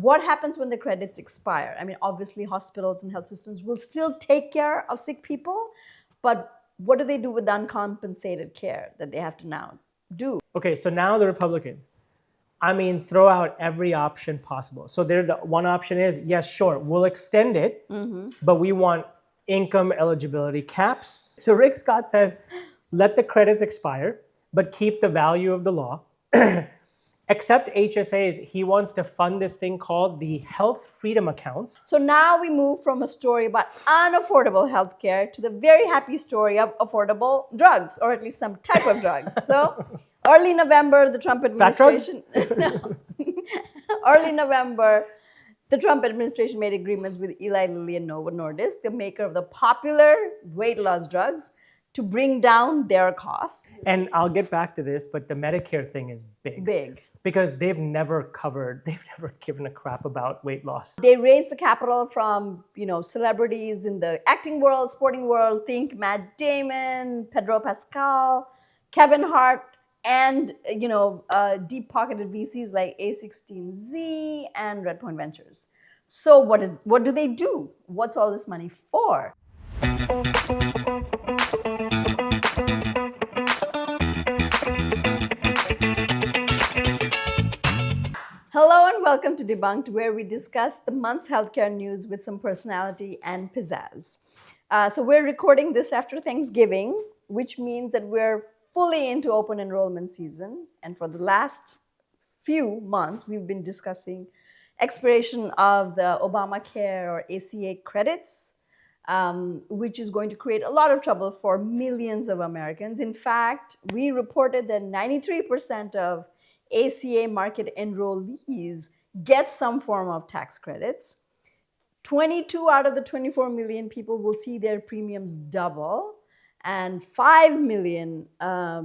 What happens when the credits expire? I mean, obviously, hospitals and health systems will still take care of sick people, but what do they do with the uncompensated care that they have to now do? Okay, so now the Republicans, throw out every option possible. So the one option is, yes, sure, we'll extend it, but we want income eligibility caps. So Rick Scott says, let the credits expire, but keep the value of the law. Except HSAs, he wants to fund this thing called the Health Freedom Accounts. So now we move from a story about unaffordable healthcare to the very happy story of affordable drugs, or at least some type of drugs. So early November, the Trump administration... Early November, the Trump administration made agreements with Eli Lilly and Novo Nordisk, the maker of the popular weight loss drugs, to bring down their costs. And I'll get back to this, but the Medicare thing is big. Because they've never given a crap about weight loss. They raised the capital from, celebrities in the acting world, sporting world. Think Matt Damon, Pedro Pascal, Kevin Hart, and, deep-pocketed VCs like A16Z and Redpoint Ventures. So what do they do? What's all this money for? Hello and welcome to Debunked, where we discuss the month's healthcare news with some personality and pizzazz. So we're recording this after Thanksgiving, which means that we're fully into open enrollment season. And for the last few months, we've been discussing expiration of the Obamacare or ACA credits, which is going to create a lot of trouble for millions of Americans. In fact, we reported that 93% of ACA market enrollees get some form of tax credits. 22 out of the 24 million people will see their premiums double, and 5 million ACA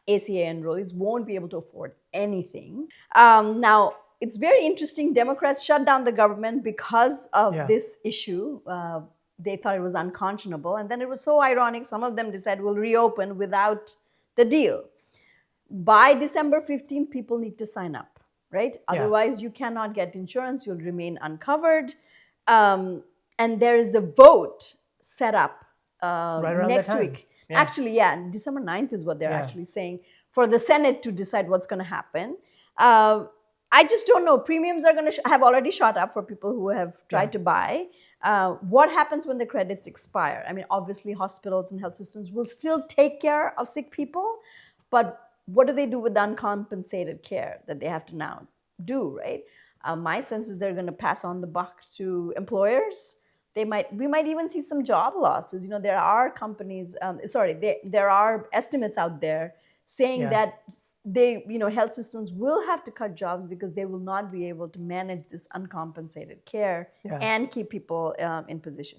enrollees won't be able to afford anything. Now, it's very interesting. Democrats shut down the government because of this issue. They thought it was unconscionable. And then it was so ironic, some of them decided we'll reopen without the deal. By December 15th, people need to sign up, right? Yeah. Otherwise, you cannot get insurance. You'll remain uncovered. And there is a vote set up next week. Yeah. Actually, December 9th is what they're actually saying, for the Senate to decide what's going to happen. I just don't know. Premiums are going to have already shot up for people who have tried to buy. What happens when the credits expire? I mean, obviously, hospitals and health systems will still take care of sick people, but what do they do with the uncompensated care that they have to now do, right? My sense is they're going to pass on the buck to employers. We might even see some job losses. There are companies, there are estimates out there saying that health systems will have to cut jobs because they will not be able to manage this uncompensated care and keep people in position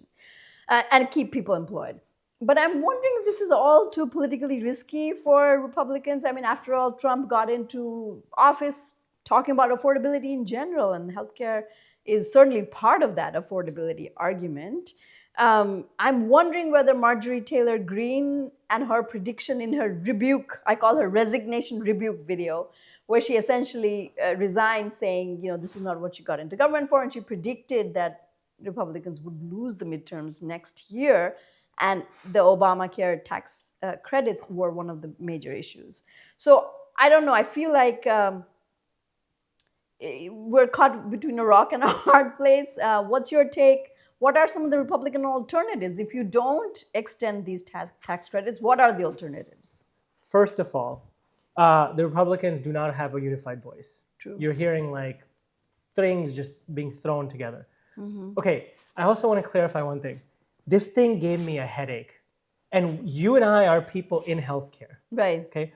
and keep people employed. But I'm wondering if this is all too politically risky for Republicans. I mean, after all, Trump got into office talking about affordability in general, and healthcare is certainly part of that affordability argument. I'm wondering whether Marjorie Taylor Greene and her prediction in her rebuke, I call her resignation rebuke video, where she essentially resigned saying, this is not what she got into government for, and she predicted that Republicans would lose the midterms next year. And the Obamacare tax credits were one of the major issues. So I don't know. I feel like we're caught between a rock and a hard place. What's your take? What are some of the Republican alternatives? If you don't extend these tax credits, what are the alternatives? First of all, the Republicans do not have a unified voice. True. You're hearing like things just being thrown together. Mm-hmm. Okay, I also want to clarify one thing. This thing gave me a headache. And you and I are people in healthcare. Right. Okay.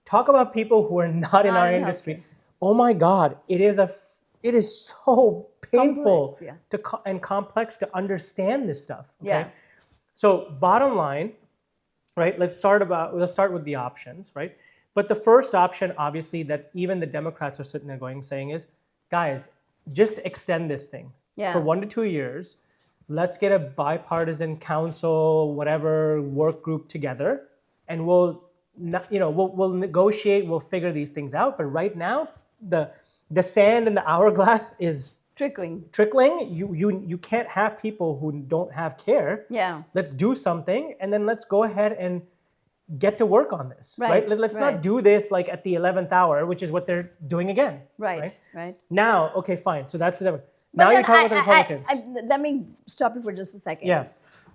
Talk about people who are not in our industry. Healthcare. Oh my God, it is so painful and complex to understand this stuff. Okay? Yeah. So bottom line, right? Let's start with the options, right? But the first option, obviously, that even the Democrats are sitting there saying is, guys, just extend this thing for 1 to 2 years. Let's get a bipartisan council, whatever work group together, and we'll negotiate. We'll figure these things out. But right now, the sand in the hourglass is Trickling. you can't have people who don't have care. Yeah. Let's do something, and then let's go ahead and get to work on this. Right, Let's right. not do this like at the 11th hour, which is what they're doing again. Right. Now, okay, fine. So that's the difference. But Now then you're talking about the Republicans. let me stop you for just a second. Yeah.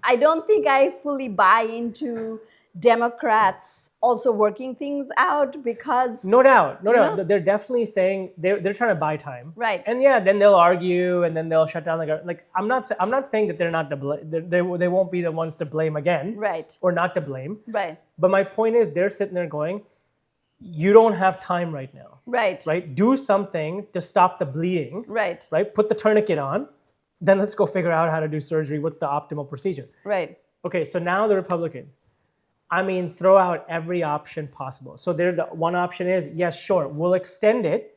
I don't think I fully buy into Democrats also working things out because No doubt. know? They're definitely saying they're trying to buy time. Right. And yeah, then they'll argue and then they'll shut down the government. Like I'm not saying that they're not to blame. They won't be the ones to blame again. Right. Or not to blame. Right. But my point is they're sitting there going, you don't have time right now. Right. Right? Do something to stop the bleeding. Right. Right? Put the tourniquet on. Then let's go figure out how to do surgery. What's the optimal procedure? Right. Okay, so now the Republicans. I mean, throw out every option possible. So the one option is, yes, sure, we'll extend it,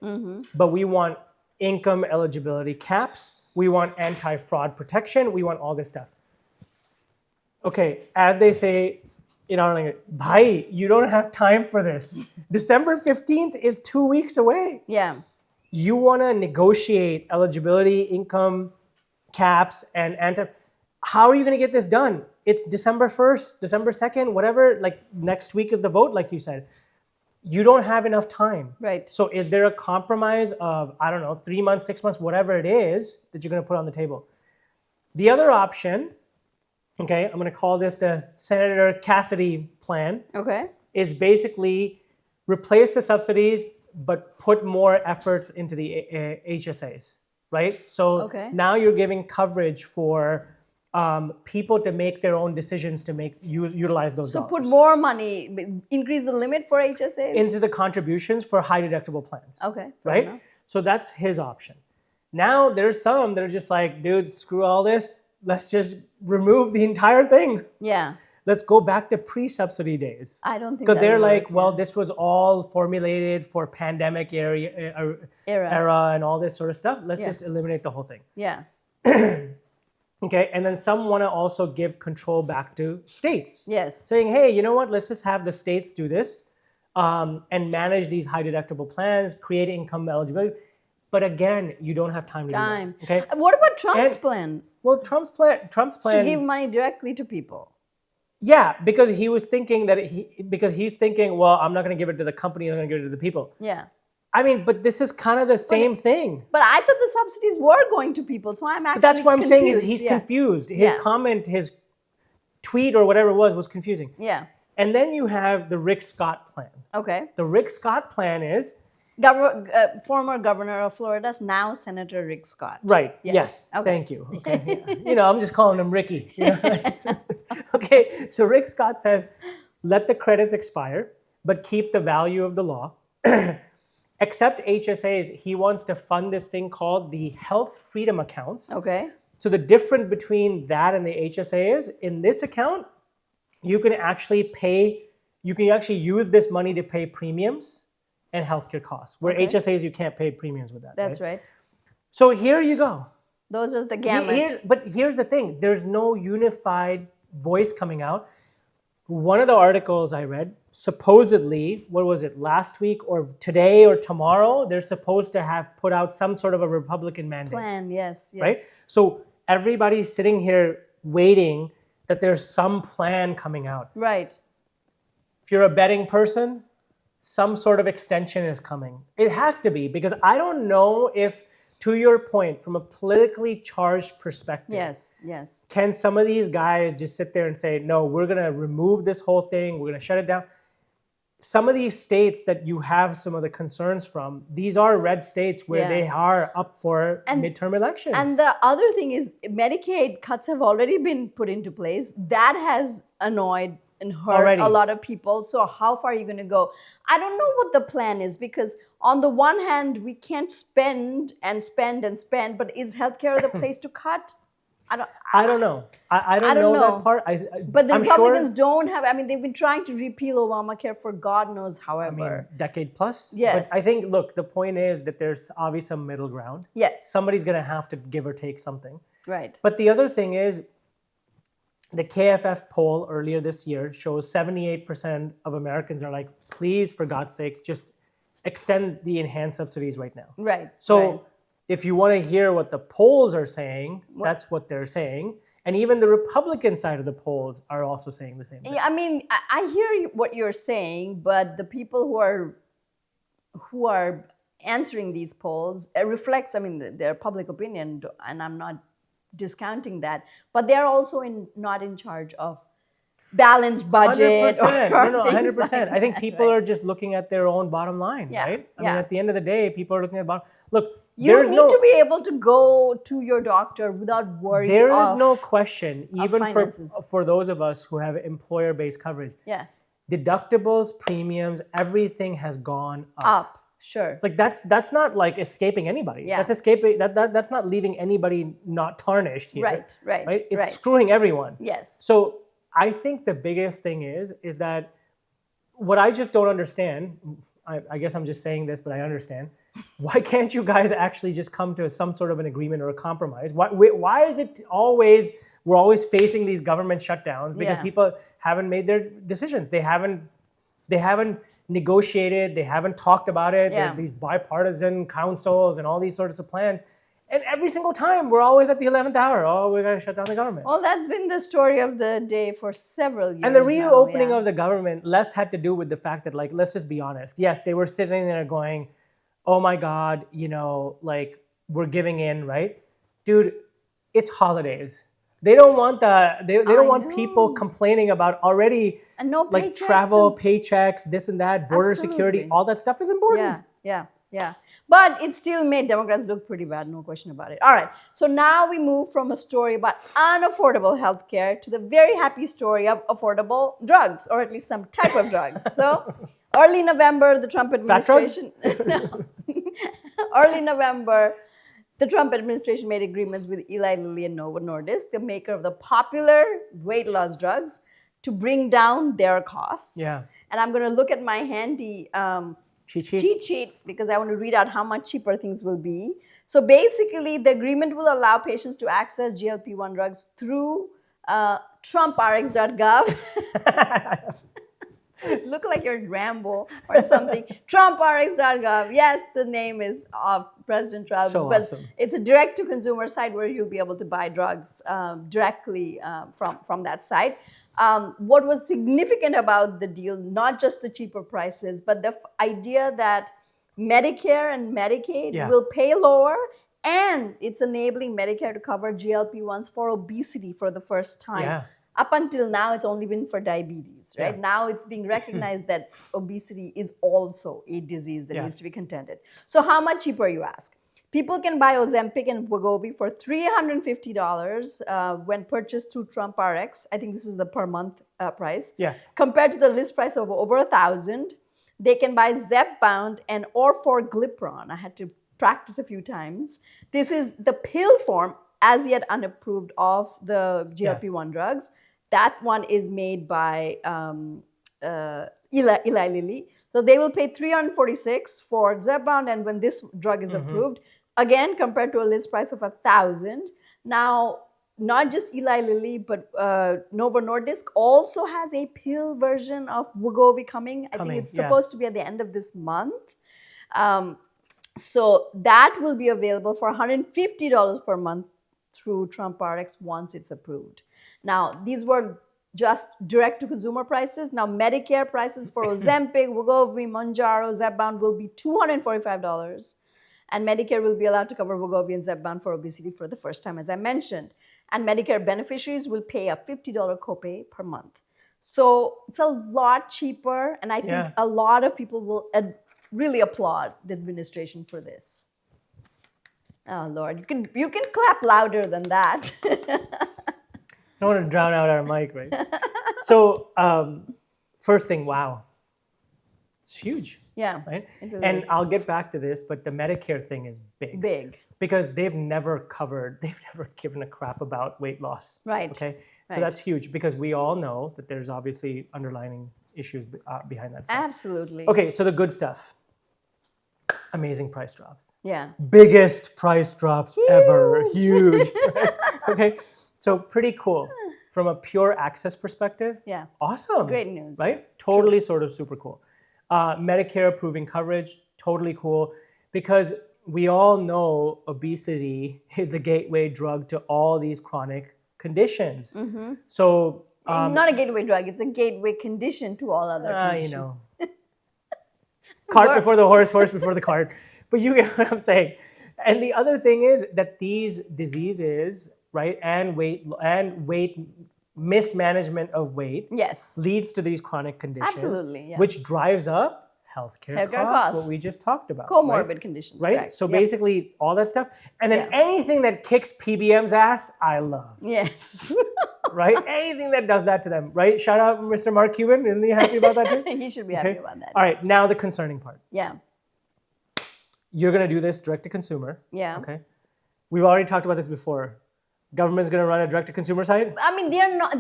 but we want income eligibility caps. We want anti-fraud protection. We want all this stuff. Okay, as they say in our language, bhai, you don't have time for this. December 15th is 2 weeks away. Yeah. You want to negotiate eligibility, income caps, and how are you going to get this done? It's December 1st, December 2nd, whatever, like next week is the vote, like you said. You don't have enough time. Right. So is there a compromise of, I don't know, 3 months, 6 months, whatever it is that you're going to put on the table? The other option, okay, I'm going to call this the Senator Cassidy plan, Okay. is basically replace the subsidies, but put more efforts into the HSAs, right? So Okay. now you're giving coverage for people to make their own decisions to utilize those So dollars. put more money, increase the limit for HSAs? Into the contributions for high deductible plans. Okay. Right? enough. So that's his option. Now there's some that are just like, dude, screw all this. Let's just remove the entire thing. Yeah. Let's go back to pre-subsidy days. I don't think Because they're that'll like, work, well, yeah. this was all formulated for pandemic era and all this sort of stuff. Let's Yeah. just eliminate the whole thing. Yeah. Okay, and then some want to also give control back to states. Yes. Saying, hey, you know what? Let's just have the states do this and manage these high deductible plans, create income eligibility. But again, you don't have time to do that. Okay. What about Trump's And- plan? Well, Trump's plan. To give money directly to people. Yeah, because he was thinking he's thinking, well, I'm not going to give it to the company. I'm going to give it to the people. Yeah. I mean, but this is kind of the same thing. But I thought the subsidies were going to people, so I'm actually But that's what I'm saying is he's yeah. confused. His Yeah. comment, his tweet or whatever it was confusing. Yeah. And then you have the Rick Scott plan. Okay. The Rick Scott plan is Former governor of Florida, now Senator Rick Scott. right. Yes. Yes. Okay. Thank you. Okay. Yeah. I'm just calling him Ricky. Okay. So Rick Scott says, let the credits expire, but keep the value of the law. Except HSAs, he wants to fund this thing called the Health Freedom Accounts. Okay. So the difference between that and the HSA is, in this account, you can actually use this money to pay premiums and healthcare costs. Where Okay. HSAs, you can't pay premiums with that. That's right. So here you go. Those are the gamut. But here's the thing. There's no unified voice coming out. One of the articles I read, supposedly, what was it, last week or today or tomorrow, they're supposed to have put out some sort of a Republican mandate. Plan, yes. Right? So everybody's sitting here waiting that there's some plan coming out. Right. If you're a betting person, some sort of extension is coming. It has to be, because I don't know if, to your point, from a politically charged perspective, Yes. can some of these guys just sit there and say, no, we're going to remove this whole thing, we're going to shut it down? Some of these states that you have some of the concerns from, these are red states where they are up for midterm elections. And the other thing is, Medicaid cuts have already been put into place. That has annoyed and hurt a lot of people. So how far are you going to go? I don't know what the plan is, because on the one hand, we can't spend, but is healthcare the place to cut? I don't know. I don't know that part. But the I'm Republicans sure, don't have, they've been trying to repeal Obamacare for God knows however. decade plus. Yes. But I think, look, the point is that there's obviously some middle ground. Yes. Somebody's going to have to give or take something. Right. But the other thing is, the KFF poll earlier this year shows 78% of Americans are like, please, for God's sake, just extend the enhanced subsidies right now. Right. So right. if you want to hear what the polls are saying, that's what they're saying. And even the Republican side of the polls are also saying the same thing. Yeah, I mean, I hear what you're saying, but the people who are answering these polls, it reflects, I mean, their public opinion, and I'm not discounting that, but they're also not in charge of balanced budget. 100%. No, things 100%. like I think that, people right? are just looking at their own bottom line, Yeah, right? I yeah. mean, at the end of the day, people are looking at look, You there's need no, to be able to go to your doctor without worry there is of no question, even finances. for those of us who have employer-based coverage, Yeah, deductibles, premiums, everything has gone up. sure. It's like that's not like escaping anybody. Yeah. That's escaping that's not leaving anybody not tarnished here. Right. It's screwing everyone. Yes. So I think the biggest thing is that what I just don't understand, I guess I'm just saying this, but I understand. Why can't you guys actually just come to some sort of an agreement or a compromise? Why is it we're always facing these government shutdowns? Because people haven't made their decisions. They haven't negotiated. They haven't talked about it. Yeah. There's these bipartisan councils and all these sorts of plans. And every single time, we're always at the 11th hour. Oh, we're going to shut down the government. Well, that's been the story of the day for several years. And the reopening of the government less had to do with the fact that, like, let's just be honest. Yes, they were sitting there going, oh my God, like, we're giving in, right? Dude, it's holidays. They don't want they don't want people complaining about already, and no like, travel, paychecks, this and that, border security, all that stuff is important. Yeah. But it still made Democrats look pretty bad, no question about it. All right. So now we move from a story about unaffordable healthcare to the very happy story of affordable drugs, or at least some type of drugs. So early November, the Trump administration... Early November, the Trump administration made agreements with Eli Lilly and Novo Nordisk, the maker of the popular weight loss drugs, to bring down their costs. Yeah. And I'm going to look at my handy cheat sheet because I want to read out how much cheaper things will be. So basically, the agreement will allow patients to access GLP-1 drugs through trumprx.gov. Look like you're Rambo or something. trumprx.gov. Yes, the name is of President Trump, but awesome. It's a direct-to-consumer site where you'll be able to buy drugs directly from that site. What was significant about the deal, not just the cheaper prices, but the idea that Medicare and Medicaid will pay lower, and it's enabling Medicare to cover GLP-1s for obesity for the first time. Yeah. Up until now, it's only been for diabetes, right? Yeah. Now it's being recognized that obesity is also a disease that needs to be contended. So how much cheaper, you ask? People can buy Ozempic and Wegovy for $350 when purchased through Trump RX. I think this is the per month price. Yeah. Compared to the list price of over $1,000, they can buy Zepbound and orforglipron. I had to practice a few times. This is the pill form, as yet unapproved, of the GLP-1 drugs. That one is made by Eli Lilly. So they will pay $346 for Zepbound, and when this drug is approved, again, compared to a list price of $1,000. Now, not just Eli Lilly, but Novo Nordisk also has a pill version of Wegovy coming. I think it's supposed to be at the end of this month. So that will be available for $150 per month through Trump RX once it's approved. Now, these were just direct-to-consumer prices. Now, Medicare prices for Ozempic, Wegovy, mounjaro, Zepbound will be $245. And Medicare will be allowed to cover Wegovy and Zepbound for obesity for the first time, as I mentioned. And Medicare beneficiaries will pay a $50 copay per month. So it's a lot cheaper, and I think a lot of people will really applaud the administration for this. Oh, Lord, you can clap louder than that. I don't want to drown out our mic, right? So first thing, wow. It's huge. Yeah. Right? And I'll get back to this, but the Medicare thing is big. Big. Because they've never given a crap about weight loss. Right. Okay. So that's huge because we all know that there's obviously underlying issues behind that stuff. Absolutely. Okay, so the good stuff. Amazing price drops. Yeah. Biggest price drops ever. Huge. Right? Okay. So pretty cool. From a pure access perspective. Yeah. Awesome. Great news. Right? Totally sort of super cool. Medicare approving coverage. totally cool because we all know obesity is a gateway drug to all these chronic conditions. So not a gateway drug, it's a gateway condition to all other conditions. you know, cart before the horse, horse before the cart. But you get what I'm saying. And the other thing is that these diseases, right, and weight mismanagement of weight Yes. leads to these chronic conditions. Absolutely, yeah. Which drives up healthcare costs, what we just talked about. Comorbid conditions, right? correct. So basically all that stuff. And then anything that kicks PBM's ass, I love. Yes. Right? Anything that does that to them, right? Shout out Mr. Mark Cuban. Isn't he happy about that too? He should be happy about that. All right, now the concerning part. Yeah. You're going to do this direct to consumer. Yeah. Okay. We've already talked about this before. Government's going to run a direct to consumer site. I mean, they're not.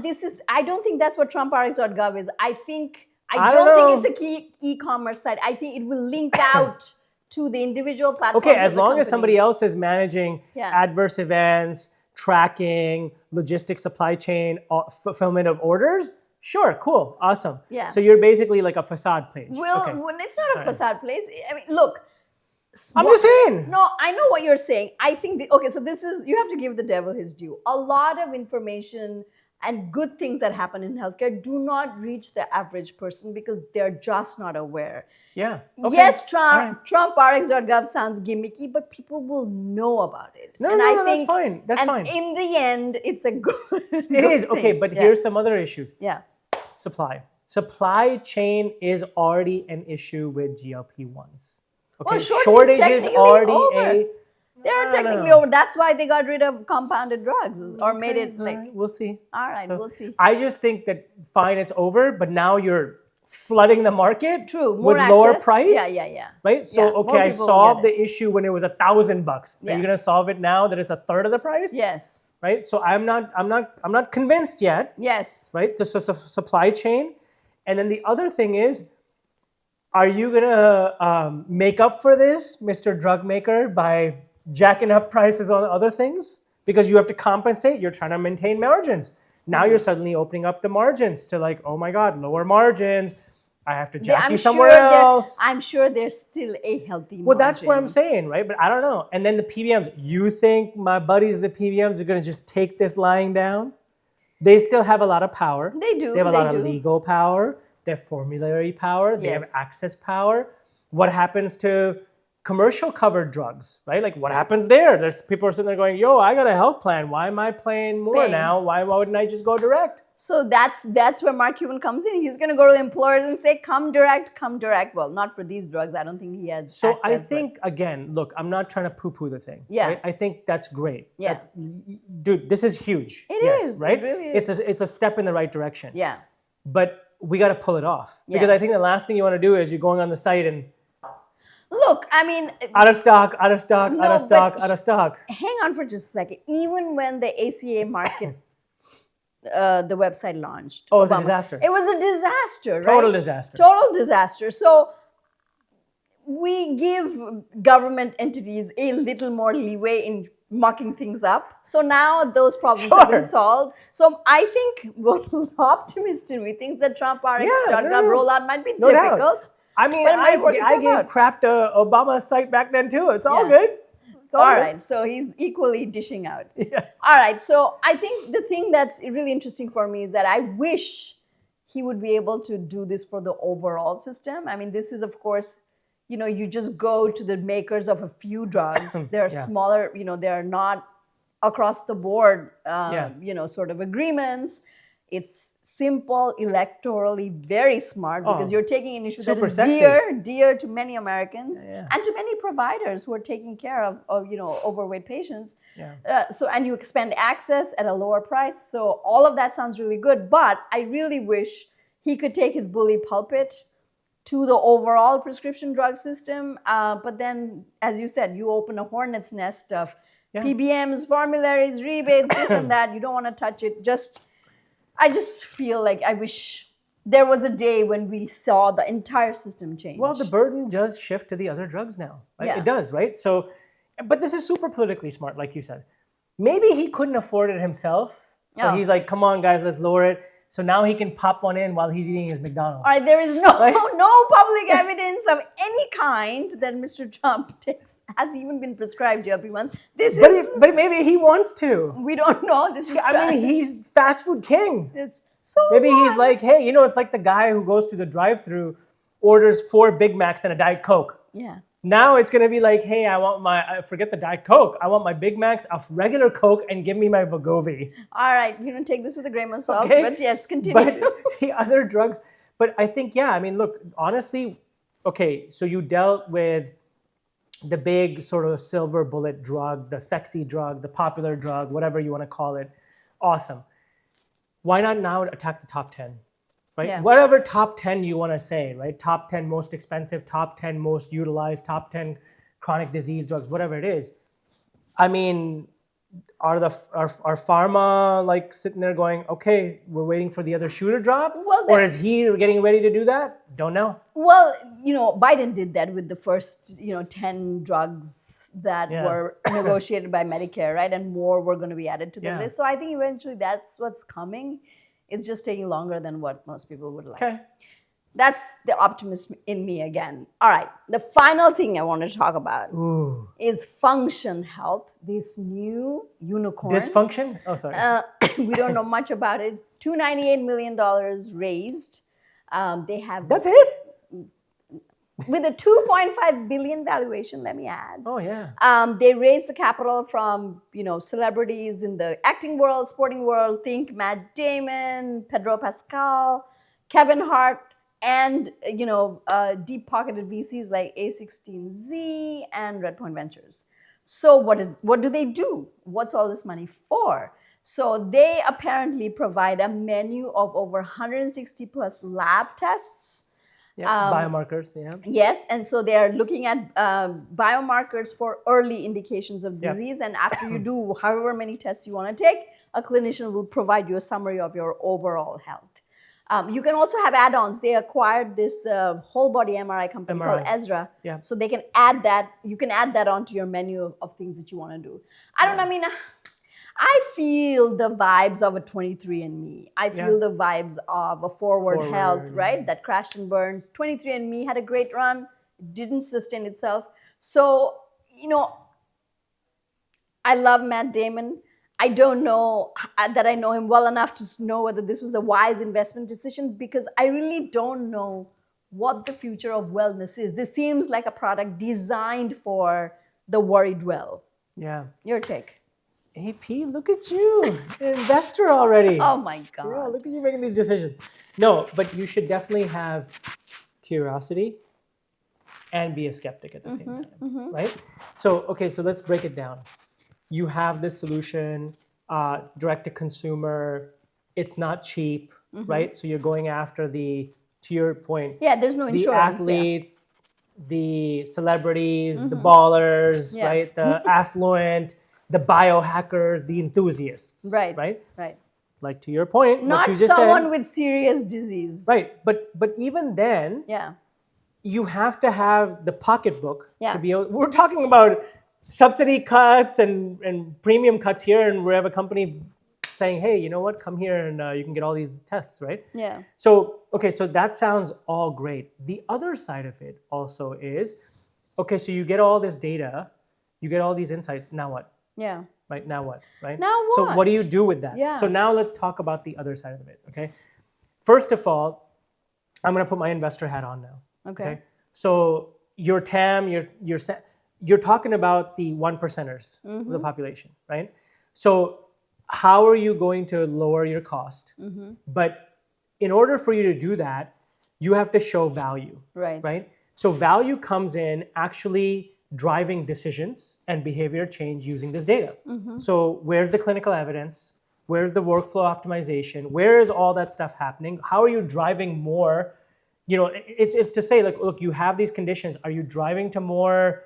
I don't think that's what TrumpRx.gov is. I don't think it's a key e-commerce site. I think it will link out to the individual platforms. Okay, as long as somebody else is managing adverse events, tracking, logistics, supply chain, fulfillment of orders, sure, cool, awesome. Yeah. So you're basically like a facade page. Well, it's not a facade place. I mean, look. I'm just saying. No, I know what you're saying. I think, so this is, you have to give the devil his due. A lot of information and good things that happen in healthcare do not reach the average person because they're just not aware. Yeah. Okay. Yes, TrumpRx.gov sounds gimmicky, but people will know about it. No, that's fine. That's fine. In the end, it's a good It is. Okay, but here's some other issues. Yeah. Supply chain is already an issue with GLP-1s. Okay, Well, shortage is already over. They're technically over. That's why they got rid of compounded drugs or made it like. Right, we'll see. All right, we'll see. I just think that fine, it's over, but now you're flooding the market more with lower access. price. Yeah. Right. So I solved the issue when it was $1,000. Are you going to solve it now that it's a third of the price? Yes. Right. So I'm not convinced yet. Yes. Right. This is a supply chain, and then the other thing is, are you gonna make up for this, Mr. Drug Maker, by jacking up prices on other things? Because you have to compensate. You're trying to maintain margins. Now you're suddenly opening up the margins to like, oh my God, lower margins. I have to jack you somewhere else. I'm sure there's still a healthy margin. Well, that's what I'm saying, right? But I don't know. And then the PBMs, you think my buddies, the PBMs, are going to just take this lying down? They still have a lot of power. They do. They have a lot of legal power. They have formulary power. They have access power. What happens to commercial covered drugs, right? Like what happens there? There's people are sitting there going, yo, I got a health plan. Why am I paying more now? Why wouldn't I just go direct? So that's where Mark Cuban comes in. He's going to go to the employers and say, come direct. Well, not for these drugs. I don't think he has So I think, again, look, I'm not trying to poo-poo the thing. Yeah. Right? I think that's great. Yeah. Dude, this is huge. It is. Right? It really is. It's a step in the right direction. Yeah. But we got to pull it off. Because I think the last thing you want to do is you're going on the site and look, I mean, out of stock. Hang on for just a second. Even when the ACA market, the website launched. Oh, it was a disaster. It was a disaster, right? Total disaster. So we give government entities a little more leeway in mucking things up. So now those problems have been solved. So I think the optimism thinks that TrumpRx.gov rollout might be difficult. Doubt. I mean, I gave crap to Obama's site back then too. It's all good. All right. So he's equally dishing out. Yeah. All right. So I think the thing that's really interesting for me is that I wish he would be able to do this for the overall system. I mean, this is, of course, you just go to the makers of a few drugs. They're smaller, they're not across the board, sort of agreements. It's simple, electorally very smart because you're taking an issue that is dear to many Americans and to many providers who are taking care of overweight patients. And you expand access at a lower price. So all of that sounds really good. But I really wish he could take his bully pulpit to the overall prescription drug system. But then, as you said, you open a hornet's nest of PBMs, formularies, rebates, this and that. You don't want to touch it. I just feel like I wish there was a day when we saw the entire system change. Well, the burden does shift to the other drugs now. Right? It does, right? So, but this is super politically smart, like you said. Maybe he couldn't afford it himself. So he's like, come on, guys, let's lower it. So now he can pop one in while he's eating his McDonald's. All right, there is no public evidence of any kind that Mr. Trump takes has even been prescribed GLP-1. But maybe he wants to. We don't know. This is. I mean, he's fast food king. So maybe he's like, hey, you know, it's like the guy who goes to the drive-thru, orders 4 Big Macs and a Diet Coke. Yeah. Now it's gonna be like, hey, forget the Diet Coke. I want my Big Macs, a regular Coke, and give me my Wegovy. All right, you don't take this with a grain of salt, okay? But yes, continue. But the other drugs, but I think, yeah, I mean, look, honestly, okay, so you dealt with the big sort of silver bullet drug, the sexy drug, the popular drug, whatever you want to call it. Awesome. Why not now attack the top 10? Right? Yeah. Whatever top 10 you want to say, right? Top 10 most expensive, top 10 most utilized, top 10 chronic disease drugs, whatever it is. I mean, are pharma like sitting there going, okay, we're waiting for the other shoe to drop? Or is he getting ready to do that? Don't know. Well, you know, Biden did that with the first, 10 drugs that were negotiated by Medicare, right? And more were going to be added to the list. So I think eventually that's what's coming. It's just taking longer than what most people would like. Okay. That's the optimism in me again. All right. The final thing I want to talk about is Function Health, this new unicorn. Dysfunction? Oh, sorry. We don't know much about it. $298 million raised. They have. That's it? With a 2.5 billion valuation, let me add. Oh, yeah. They raised the capital from, celebrities in the acting world, sporting world. Think Matt Damon, Pedro Pascal, Kevin Hart, and, deep-pocketed VCs like A16Z and Redpoint Ventures. So what do they do? What's all this money for? So they apparently provide a menu of over 160 plus lab tests. Yeah, biomarkers, yeah. Yes, and so they are looking at biomarkers for early indications of disease. And after you do however many tests you want to take, a clinician will provide you a summary of your overall health. You can also have add-ons. They acquired this whole body MRI company called Ezra. Yeah. So they can add that. You can add that onto your menu of things that you want to do. I feel the vibes of a 23andMe. I feel the vibes of a Forward Health, right? That crashed and burned. 23andMe had a great run, didn't sustain itself. So, I love Matt Damon. I don't know that I know him well enough to know whether this was a wise investment decision, because I really don't know what the future of wellness is. This seems like a product designed for the worried well. Yeah. Your take. AP, look at you, an investor already. Oh my God. Yeah, look at you making these decisions. No, but you should definitely have curiosity and be a skeptic at the same time, right? So let's break it down. You have this solution, direct to consumer. It's not cheap, right? So you're going after to your point. Yeah, there's no insurance. The athletes, the celebrities, the ballers, right? The affluent, the biohackers, the enthusiasts. Right. Like to your point, not what you just someone said, with serious disease. Right, but even then, you have to have the pocketbook to be able. We're talking about subsidy cuts and premium cuts here, and we have a company saying, hey, you know what? Come here and you can get all these tests, right? Yeah. So that sounds all great. The other side of it also is, so you get all this data, you get all these insights. Now what? Yeah. Right, now what, right? Now what? So what do you do with that? Yeah. So now let's talk about the other side of it, okay? First of all, I'm going to put my investor hat on now. Okay. So your TAM, you're talking about the 1%ers of the population, right? So how are you going to lower your cost? But in order for you to do that, you have to show value, right? So value comes in actually driving decisions and behavior change using this data. So where's the clinical evidence? Where's the workflow optimization? Where is all that stuff happening? How are you driving more? It's to say, like, look, you have these conditions. Are you driving to more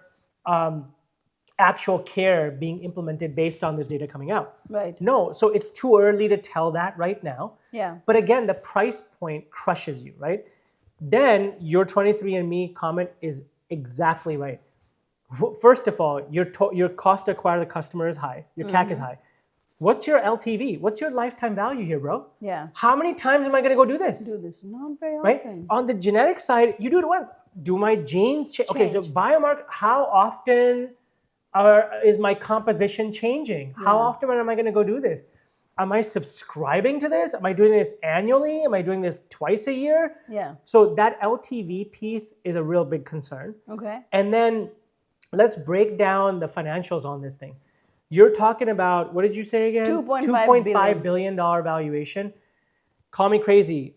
actual care being implemented based on this data coming out? Right. No, so it's too early to tell that right now. Yeah. But again, the price point crushes you, right? Then your 23andMe comment is exactly right. First of all, your cost to acquire the customer is high. Your CAC is high. What's your LTV? What's your lifetime value here, bro? Yeah. How many times am I going to go do this? Do this not very Right? often. On the genetic side, you do it once. Do my genes change? Okay, so biomarker, how often is my composition changing? How often am I going to go do this? Am I subscribing to this? Am I doing this annually? Am I doing this twice a year? Yeah. So that LTV piece is a real big concern. Okay. And then let's break down the financials on this thing. You're talking about, what did you say again? $2.5 billion valuation. Call me crazy.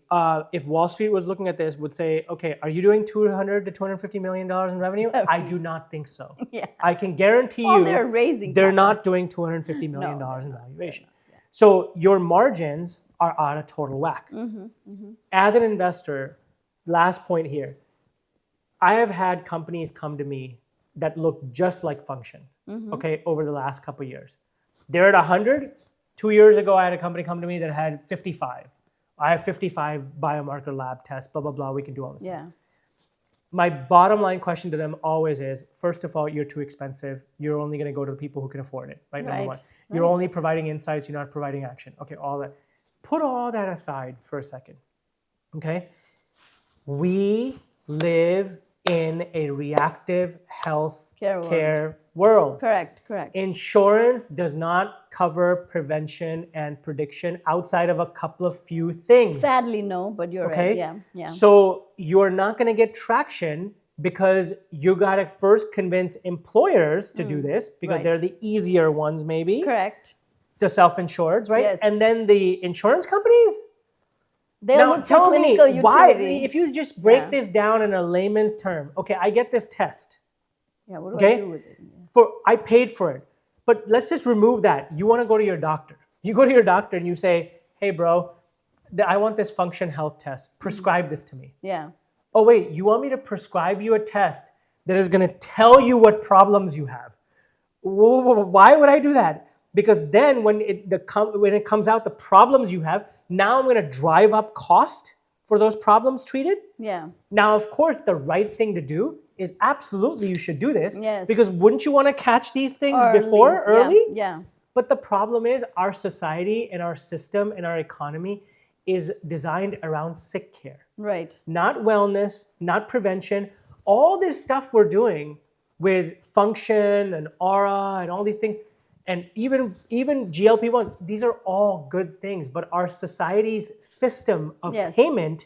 If Wall Street was looking at this, would say, okay, are you doing $200 to $250 million in revenue? I do not think so. Yeah. I can guarantee you they're raising. They're not doing $250 million in valuation. Yeah. So your margins are out of total whack. As an investor, last point here, I have had companies come to me that look just like Function, okay, over the last couple of years. They're at 100. 2 years ago, I had a company come to me that had 55. I have 55 biomarker lab tests, blah, blah, blah. We can do all this. Yeah. My bottom line question to them always is, first of all, you're too expensive. You're only going to go to the people who can afford it, right? Number one. You're only providing insights. You're not providing action. Okay, all that. Put all that aside for a second, okay? We live in a reactive health care world. Correct. Insurance does not cover prevention and prediction outside of a couple of few things. Sadly, no, but you're right. Yeah. So you're not going to get traction because you got to first convince employers to do this because they're the easier ones, maybe. Correct. The self-insureds, right? Yes. And then the insurance companies. They'll look for clinical utility. Why, if you just break this down in a layman's term, okay, I get this test. Yeah, what do I do with it? I paid for it. But let's just remove that. You want to go to your doctor. You go to your doctor and you say, hey, bro, I want this Function Health test. Prescribe this to me. Yeah. Oh, wait, you want me to prescribe you a test that is going to tell you what problems you have? Why would I do that? Because then when it comes out the problems you have, now I'm going to drive up cost for those problems treated. Yeah. Now, of course, the right thing to do is absolutely you should do this. Yes. Because wouldn't you want to catch these things early? Yeah. But the problem is our society and our system and our economy is designed around sick care. Right. Not wellness, not prevention. All this stuff we're doing with Function and Aura and all these things, and even GLP-1, these are all good things, but our society's system of payment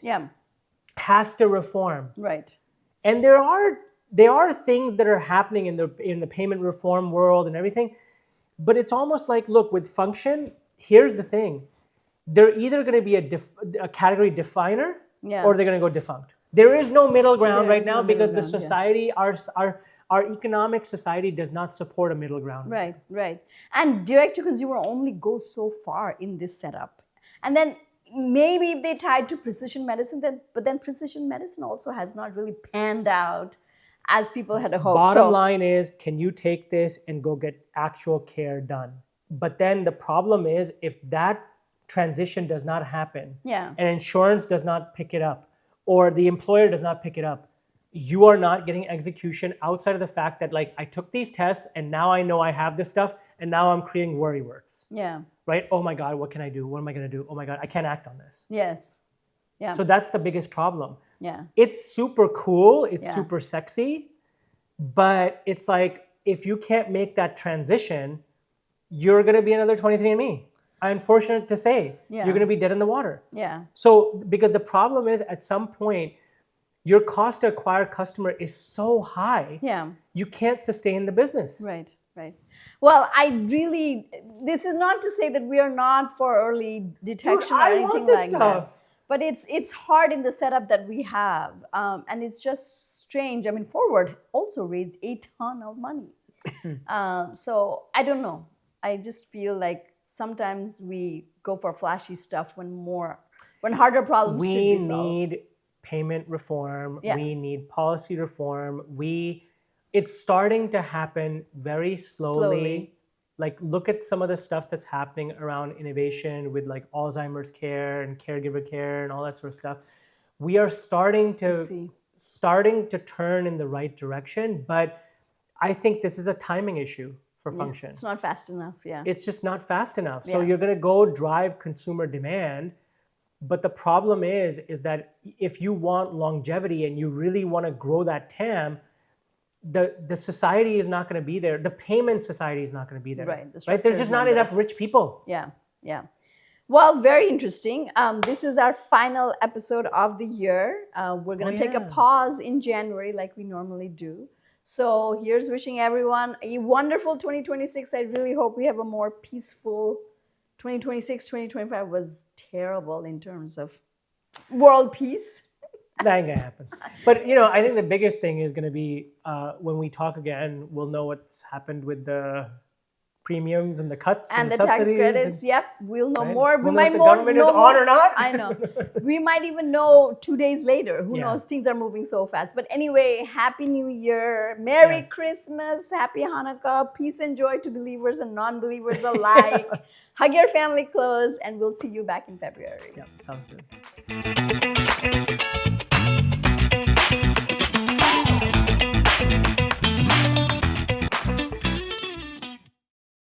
has to reform. Right. And there are things that are happening in the payment reform world and everything, but it's almost like, look, with Function, here's the thing. They're either going to be a category definer or they're going to go defunct. There is no middle ground right now because the society, our economic society does not support a middle ground. Right. And direct to consumer only goes so far in this setup. And then maybe if they tied to precision medicine, but then precision medicine also has not really panned out as people had hoped. Bottom line is, can you take this and go get actual care done? But then the problem is, if that transition does not happen and insurance does not pick it up or the employer does not pick it up, you are not getting execution outside of the fact that, like, I took these tests and now I know I have this stuff and now I'm creating worry words. Yeah. Right? Oh my God, what can I do? What am I going to do? Oh my God, I can't act on this. Yes. Yeah. So that's the biggest problem. Yeah. It's super cool. It's super sexy. But it's like, if you can't make that transition, you're going to be another 23andMe. I'm unfortunate to say, you're going to be dead in the water. Yeah. So, because the problem is, at some point, your cost to acquire customer is so high, you can't sustain the business. Right. Well, this is not to say that we are not for early detection or anything like that. But it's hard in the setup that we have. And it's just strange. I mean, Forward also raised a ton of money. So I don't know. I just feel like sometimes we go for flashy stuff when harder problems should be solved. We need payment reform. We need policy reform. It's starting to happen very slowly. Like, look at some of the stuff that's happening around innovation with, like, Alzheimer's care and caregiver care and all that sort of stuff. We are starting to turn in the right direction, but I think this is a timing issue. for function. It's not fast enough. Yeah. It's just not fast enough. So Yeah. you're going to go drive consumer demand. But the problem is that if you want longevity and you really want to grow that TAM, the society is not going to be there. The payment society is not going to be there. Right. Right. There's just not enough rich people. Yeah. Yeah. Well, very interesting. This is our final episode of the year. We're going to take a pause in January like we normally do. So here's wishing everyone a wonderful 2026. I really hope we have a more peaceful 2026. 2025 was terrible in terms of world peace. That ain't gonna happen. But I think the biggest thing is gonna be when we talk again, we'll know what's happened with the premiums and the cuts and the subsidies tax credits. Yep, we'll know more. We'll know if the government is on or not. I know. We might even know 2 days later. Who knows? Things are moving so fast. But anyway, Happy New Year, Merry Christmas, Happy Hanukkah, peace and joy to believers and non-believers alike. Hug your family close, and we'll see you back in February. Yeah, sounds good.